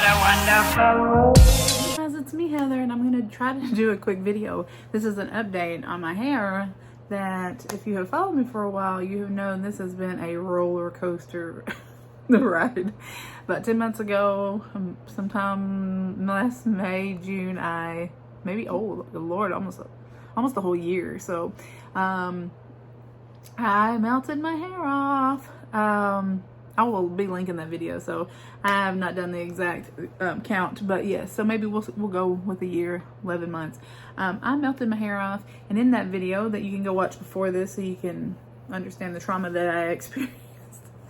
what a wonderful world. Guys, it's me, Heather, and I'm going to try to do a quick video. This is an update on my hair that, if you have followed me for a while, you have known this has been a roller coaster ride. About 10 months ago, sometime last May, June, maybe, oh Lord, almost the whole year. So, I melted my hair off. I will be linking that video, so I have not done the exact count, but yes, so maybe we'll go with a year, 11 months. I melted my hair off, and in that video that you can go watch before this so you can understand the trauma that I experienced,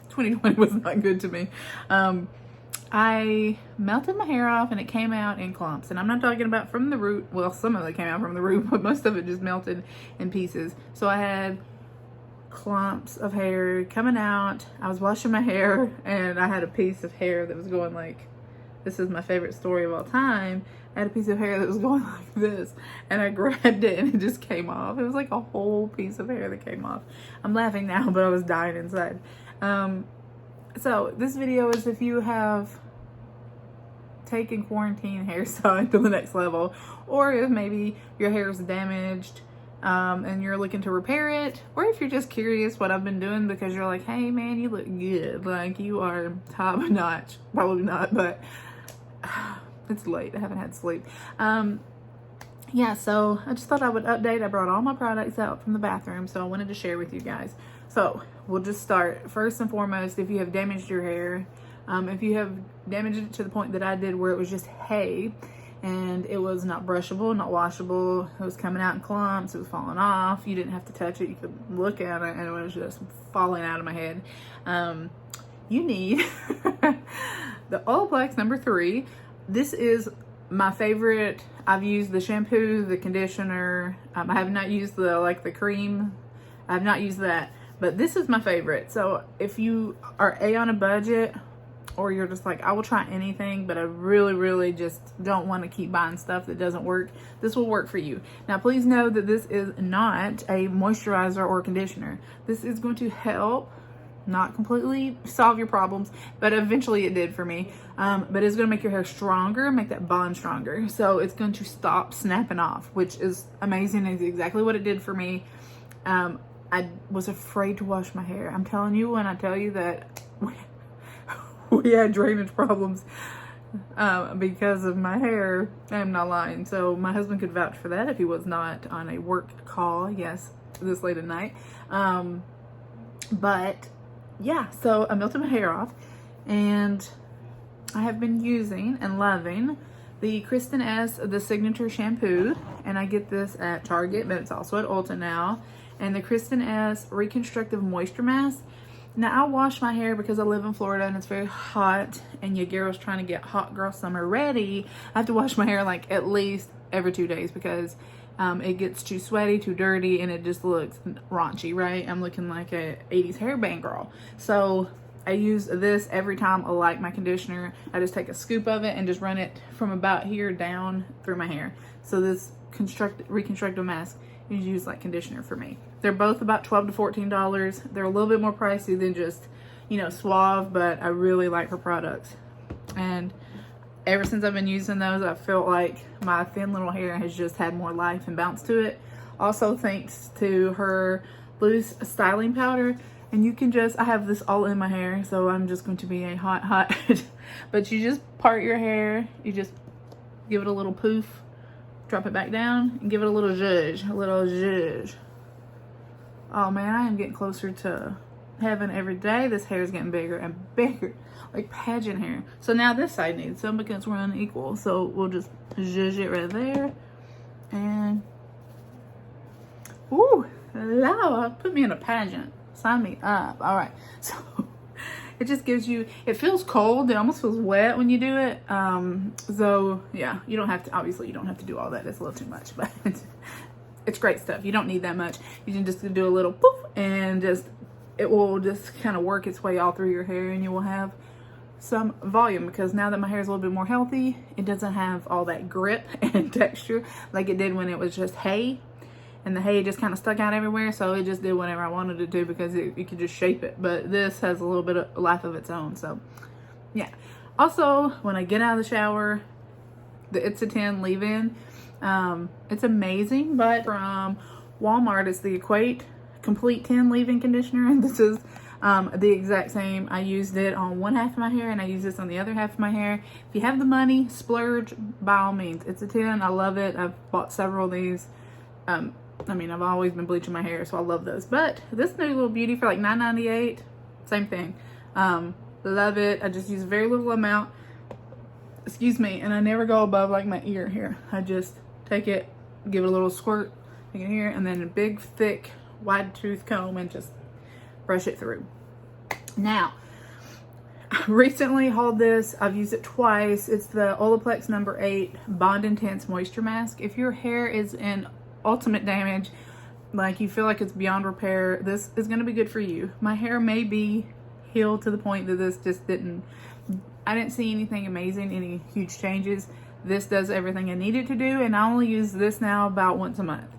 2020 was not good to me. I melted my hair off and it came out in clumps, and I'm not talking about from the root. Well, some of it came out from the root, but most of it just melted in pieces. So I had clumps of hair coming out. I was washing my hair and I had a piece of hair that was going like, this is my favorite story of all time. I had a piece of hair that was going like this, and I grabbed it and it just came off. It was like a whole piece of hair that came off. I'm laughing now, but I was dying inside. So this video is if you have taken quarantine hairstyle to the next level, or if maybe your hair is damaged and you're looking to repair it, or if you're just curious what I've been doing because you're like, hey man, you look good, like you are top notch. Probably not, but it's late, I haven't had sleep. Yeah, so I just thought I would update. I brought all my products out from the bathroom, so I wanted to share with you guys. So we'll just start. First and foremost, if you have damaged your hair, if you have damaged it to the point that I did where it was just hay, and it was not brushable, not washable, it was coming out in clumps, it was falling off, you didn't have to touch it, you could look at it and it was just falling out of my head. You need the Olaplex #3. This is my favorite. I've used the shampoo, the conditioner. I have not used the cream. I have not used that, but this is my favorite. So if you are on a budget, or you're just like, I will try anything, but I really just don't want to keep buying stuff that doesn't work, this will work for you. Now, please know that this is not a moisturizer or conditioner. This is going to help, not completely solve your problems, but eventually it did for me. But it's going to make your hair stronger, make that bond stronger. So it's going to stop snapping off, which is amazing. It's exactly what it did for me. I was afraid to wash my hair. I'm telling you, when I tell you that we had drainage problems because of my hair, I'm not lying. So my husband could vouch for that if he was not on a work call, yes, this late at night. But yeah, so I melted my hair off, and I have been using and loving the Kristen S, the signature shampoo, and I get this at Target, but it's also at Ulta now, and the Kristen S Reconstructive Moisture Mask. Now, I wash my hair because I live in Florida and it's very hot, and your girl's trying to get hot girl summer ready. I have to wash my hair like at least every 2 days because it gets too sweaty, too dirty, and it just looks raunchy, right? I'm looking like a 80s hairband girl. So I use this every time I like my conditioner. I just take a scoop of it and just run it from about here down through my hair. So this reconstructive mask is used like conditioner for me. They're both about $12 to $14. They're a little bit more pricey than just, Suave, but I really like her products. And ever since I've been using those, I felt like my thin little hair has just had more life and bounce to it. Also, thanks to her loose styling powder. And you can I have this all in my hair, so I'm just going to be a hot. But you just part your hair, you just give it a little poof, drop it back down, and give it a little zhuzh. Oh man, I am getting closer to heaven every day. This hair is getting bigger and bigger, like pageant hair. So now this side needs some because we're unequal. So we'll just zhuzh it right there. And, ooh, Lord, put me in a pageant. Sign me up. All right. So it just gives you, it feels cold. It almost feels wet when you do it. So yeah, you don't have to, obviously you don't have to do all that. It's a little too much, but it's great stuff. You don't need that much. You can just do a little poof, and it will just kind of work its way all through your hair, and you will have some volume, because now that my hair is a little bit more healthy, it doesn't have all that grip and texture like it did when it was just hay, and the hay just kind of stuck out everywhere. So it just did whatever I wanted to do because it could just shape it. But this has a little bit of life of its own. So yeah. Also, when I get out of the shower, the It's a 10 leave-in, it's amazing, but from Walmart, it's the Equate Complete 10 leave-in conditioner, and this is the exact same. I used it on one half of my hair, and I use this on the other half of my hair. If you have the money, splurge by all means. It's a 10. I love it. I've bought several of these. I mean, I've always been bleaching my hair, so I love those. But this new little beauty for like $9.98, same thing. Love it. I just use a very little amount. Excuse me. And I never go above like my ear here. I just take it, give it a little squirt, take it here, and then a big, thick, wide tooth comb and just brush it through. Now, I recently hauled this. I've used it twice. It's the Olaplex number 8 Bond Intense Moisture Mask. If your hair is in ultimate damage, like you feel like it's beyond repair, this is going to be good for you. My hair may be healed to the point that this just I didn't see anything amazing, any huge changes. This does everything I need it to do, and I only use this now about once a month.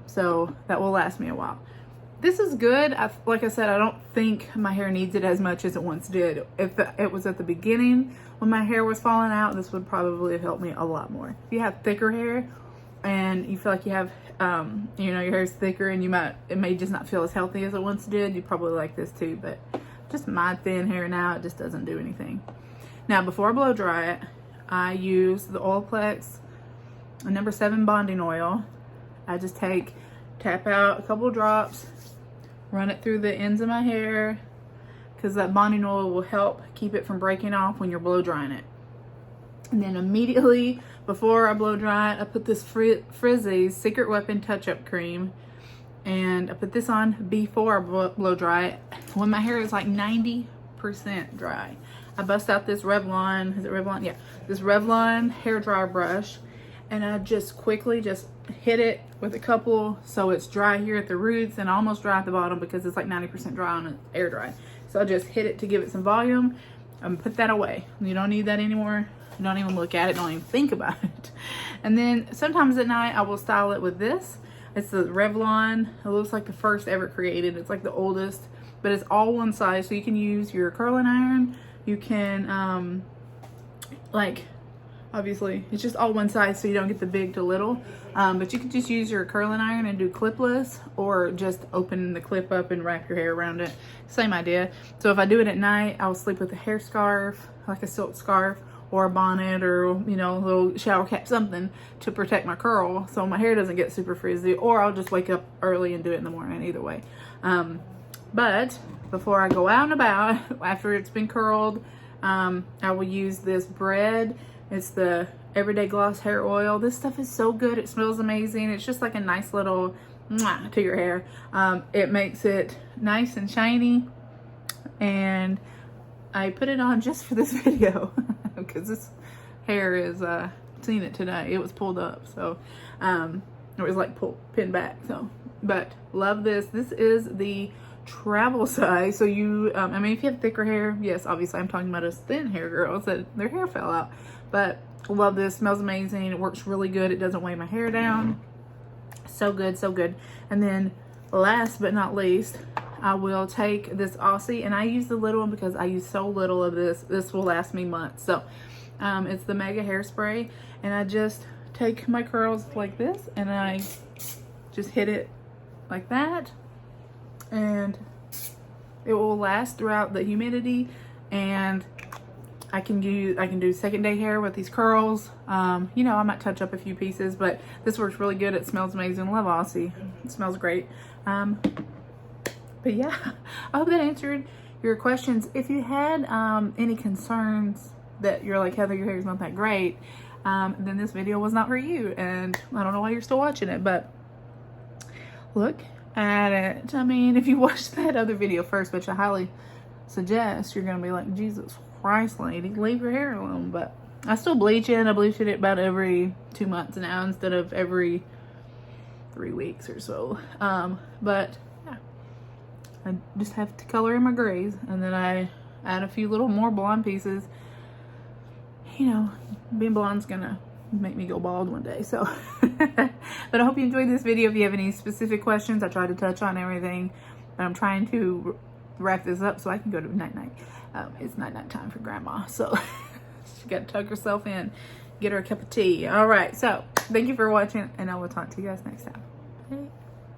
So that will last me a while. This is good. Like I said, I don't think my hair needs it as much as it once did. If it was at the beginning when my hair was falling out, this would probably have helped me a lot more. If you have thicker hair and you feel like you have, you know, your hair is thicker and it may just not feel as healthy as it once did, you probably like this too. But just my thin hair now, it just doesn't do anything. Now, before I blow dry it, I use the Olaplex number 7 bonding oil. I just tap out a couple drops, run it through the ends of my hair, because that bonding oil will help keep it from breaking off when you're blow drying it. And then immediately before I blow dry it, I put this Frizzy's Secret Weapon Touch-Up Cream, and I put this on before I blow dry it when my hair is like 90% dry. I bust out this Revlon, is it Revlon? Yeah, this Revlon hair dryer brush, and I just quickly just hit it with a couple so it's dry here at the roots and almost dry at the bottom, because it's like 90% dry on it, air dry. So I just hit it to give it some volume and put that away. You don't need that anymore. You don't even look at it, don't even think about it. And then sometimes at night I will style it with this. It's the Revlon. It looks like the first ever created. It's like the oldest, but it's all one size, so you can use your curling iron. You can like, obviously it's just all one size, so you don't get the big to little, but you can just use your curling iron and do clipless, or just open the clip up and wrap your hair around it. Same idea. So if I do it at night, I'll sleep with a hair scarf, like a silk scarf, or a bonnet, or, you know, a little shower cap, something to protect my curl so my hair doesn't get super frizzy, or I'll just wake up early and do it in the morning. Either way. But before I go out and about, after it's been curled, I will use this Bread. It's the Everyday Gloss Hair Oil. This stuff is so good. It smells amazing. It's just like a nice little mwah to your hair. It makes it nice and shiny, and I put it on just for this video because this hair is, seen it today. It was pulled up, so it was like pinned back. So, but love this. This is the travel size. So you, I mean, if you have thicker hair, yes, obviously I'm talking about us thin hair girls that their hair fell out. But love this. Smells amazing. It works really good. It doesn't weigh my hair down. So good, so good. And then last but not least, I will take this Aussie, and I use the little one because I use so little of this. This will last me months. So it's the Mega Hairspray, and I just take my curls like this, and I just hit it like that, and it will last throughout the humidity. And I can do second day hair with these curls. You know, I might touch up a few pieces, but this works really good. It smells amazing. Love Aussie. It smells great. But yeah, I hope that answered your questions. If you had any concerns that you're like, Heather, your hair is not that great, then this video was not for you, and I don't know why you're still watching it, but look at it. I mean, if you watched that other video first, which I highly suggest, you're gonna be like, Jesus Christ, lady, leave your hair alone. But I still bleach it. I bleach it about every 2 months now instead of every 3 weeks or so. But yeah, I just have to color in my grays, and then I add a few little more blonde pieces. You know, being blonde's gonna make me go bald one day, so. But I hope you enjoyed this video. If you have any specific questions, I tried to touch on everything, but I'm trying to wrap this up so I can go to night-night. It's night time for grandma, so she got to tuck herself in, get her a cup of tea. All right, so thank you for watching, and I will talk to you guys next time. Bye.